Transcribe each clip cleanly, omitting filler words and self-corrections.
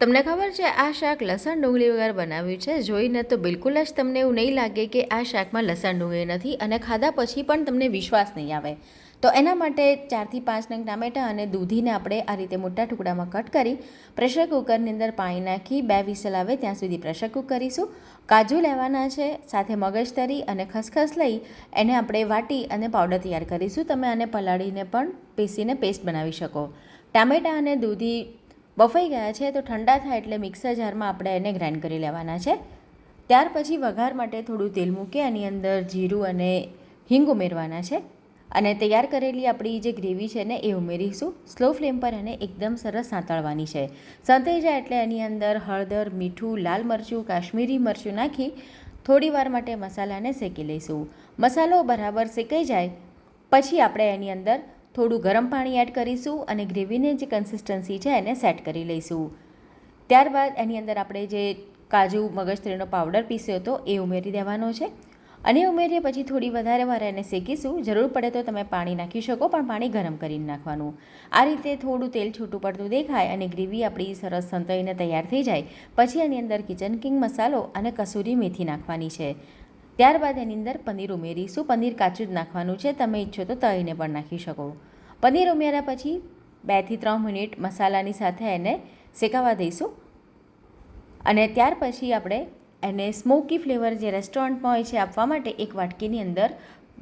તમને ખબર છે આ શાક લસણ ડુંગળી વગર બનાવ્યું છે. જોઈને તો બિલકુલ જ તમને એવું નહીં લાગે કે આ શાકમાં લસણ ડુંગળી નથી, અને ખાધા પછી પણ તમને વિશ્વાસ નહીં આવે. તો એના માટે 4 થી 5 નંગ ટામેટાં અને દૂધીને આપણે આ રીતે મોટા ટુકડામાં કટ કરી પ્રેશર કુકરની અંદર પાણી નાખી 2 વિસલ આવે ત્યાં સુધી પ્રેશર કુક કરીશું. કાજુ લેવાના છે, સાથે મગજતરી અને ખસખસ લઈ એને આપણે વાટી અને પાવડર તૈયાર કરીશું. તમે આને પલાળીને પણ પીસીને પેસ્ટ બનાવી શકો. ટામેટાં અને દૂધી બફાઈ ગયા છે તો ઠંડા થાય એટલે મિક્સર જારમાં આપણે એને ગ્રાઇન્ડ કરી લેવાના છે. ત્યાર પછી વઘાર માટે થોડું તેલ મૂકી એની અંદર જીરું અને હિંગ ઉમેરવાના છે, અને તૈયાર કરેલી આપણી જે ગ્રેવી છે ને એ ઉમેરીશું. સ્લો ફ્લેમ પર એને એકદમ સરસ સાંતળવાની છે. સાંતળી જાય એટલે એની અંદર હળદર, મીઠું, લાલ મરચું, કાશ્મીરી મરચું નાખી થોડી વાર માટે મસાલાને શેકી લઈશું. મસાલો બરાબર શેકાઈ જાય પછી આપણે એની અંદર થોડું ગરમ પાણી એડ કરીશું અને ગ્રેવીની જે કન્સિસ્ટન્સી છે એને સેટ કરી લઈશું. ત્યારબાદ એની અંદર આપણે જે કાજુ મગજતરીનો પાવડર પીસ્યો હતો એ ઉમેરી દેવાનો છે, અને ઉમેરીએ પછી થોડી વધારે વાર એને શેકીશું. જરૂર પડે તો તમે પાણી નાખી શકો, પણ પાણી ગરમ કરીને નાખવાનું. આ રીતે થોડું તેલ છૂટું પડતું દેખાય અને ગ્રેવી આપણી સરસ સંતળીને તૈયાર થઈ જાય પછી એની અંદર કિચન કિંગ મસાલો અને કસૂરી મેથી નાખવાની છે. ત્યારબાદ એની અંદર પનીર ઉમેરીશું. પનીર કાચું જ નાખવાનું છે, તમે ઈચ્છો તો તળીને પણ નાખી શકો. પનીર ઉમેર્યા પછી 2 થી 3 મિનિટ મસાલાની સાથે એને શેકાવા દઈશું, અને ત્યાર પછી આપણે એને સ્મોકી ફ્લેવર જે રેસ્ટોરન્ટમાં હોય છે આપવા માટે એક વાટકીની અંદર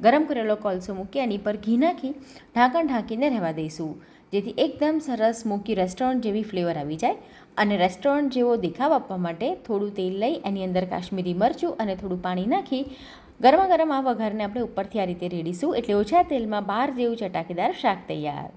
ગરમ કરેલો કોલસો મૂકી એની પર ઘી નાખી ઢાંકણ ઢાંકીને રહેવા દઈશું, જેથી એકદમ સરસ સ્મોકી રેસ્ટોરન્ટ જેવી ફ્લેવર આવી જાય. અને રેસ્ટોરન્ટ જેવો દેખાવ આપવા માટે થોડું તેલ લઈ એની અંદર કાશ્મીરી મરચું અને થોડું પાણી નાખી ગરમા ગરમ આ વઘારને આપણે ઉપરથી આ રીતે રેડીશું, એટલે ઓછા તેલમાં બહાર જેવું ચટાકેદાર શાક તૈયાર.